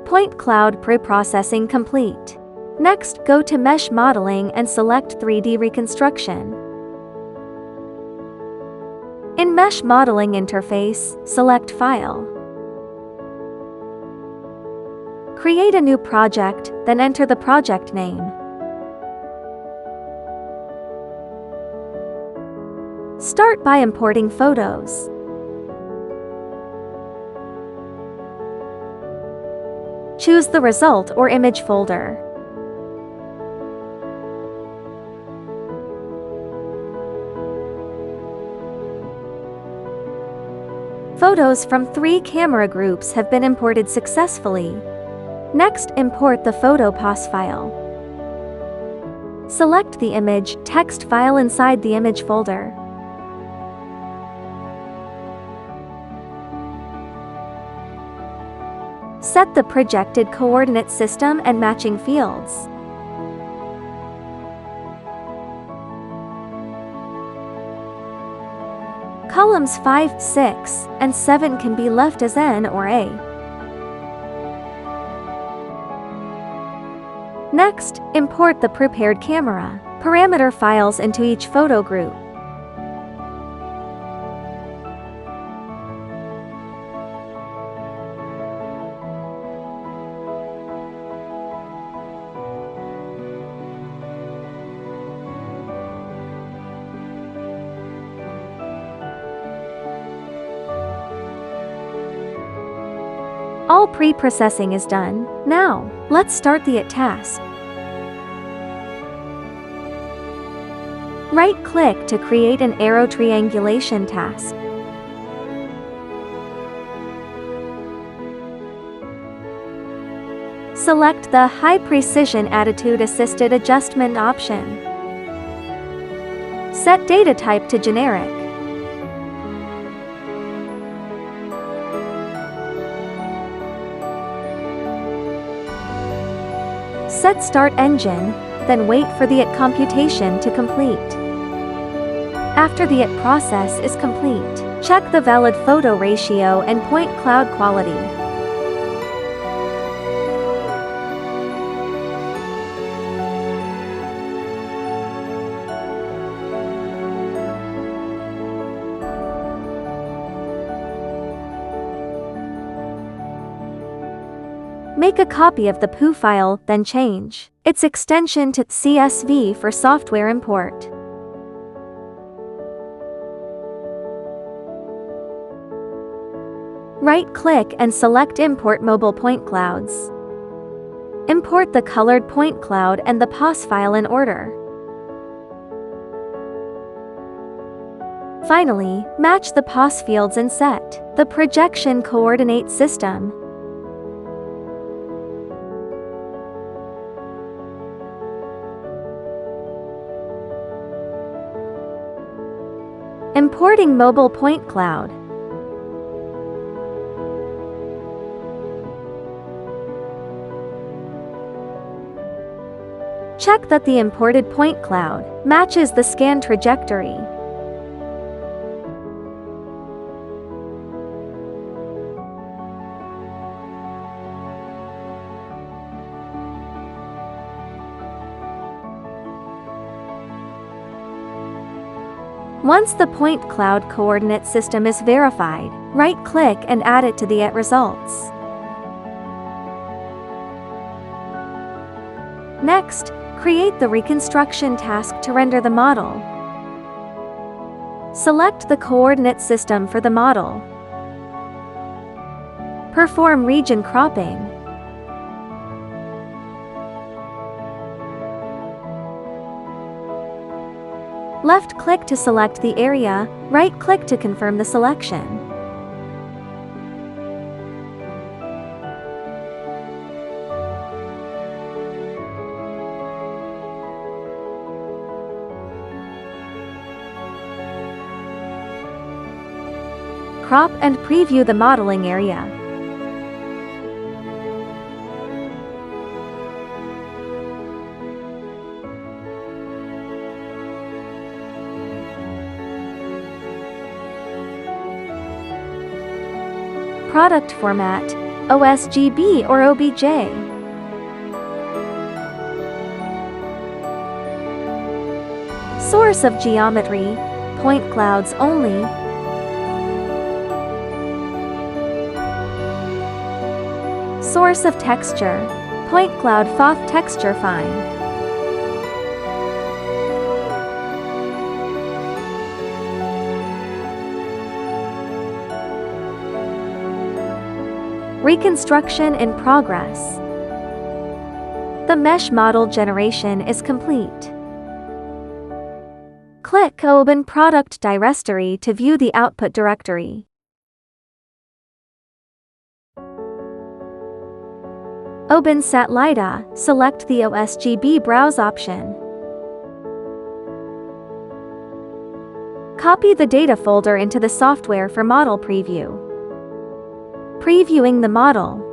Point cloud pre-processing complete. Next, go to Mesh Modeling and select 3D Reconstruction. In Mesh Modeling interface, select File. Create a new project, then enter the project name. Start by importing photos. Choose the result or image folder. Photos from 3 camera groups have been imported successfully. Next, import the photo POS file. Select the image text file inside the image folder. Set the projected coordinate system and matching fields. Columns 5, 6, and 7 can be left as N or A. Next, import the prepared camera parameter files into each photo group. All pre-processing is done. Now, let's start the task. Right-click to create an arrow triangulation task. Select the High Precision Attitude Assisted Adjustment option. Set data type to generic. Set Start Engine, then wait for the IT computation to complete. After the IT process is complete, check the valid photo ratio and point cloud quality. Make a copy of the POO file, then change its extension to CSV for software import. Right-click and select Import Mobile Point Clouds. Import the colored point cloud and the POS file in order. Finally, match the POS fields and set the projection coordinate system. Importing mobile point cloud. Check that the imported point cloud matches the scan trajectory. Once the point cloud coordinate system is verified, right-click and add it to the IT results. Next, create the reconstruction task to render the model. Select the coordinate system for the model. Perform region cropping. Left-click to select the area, right-click to confirm the selection. Crop and preview the modeling area. Product format, OSGB or OBJ. Source of geometry, point clouds only. Source of texture, point cloud FOF texture fine. Reconstruction in progress. The mesh model generation is complete. Click Open Product Directory to view the output directory. Open Sat-LiDAR, select the OSGB Browse option. Copy the data folder into the software for model preview. Previewing the model.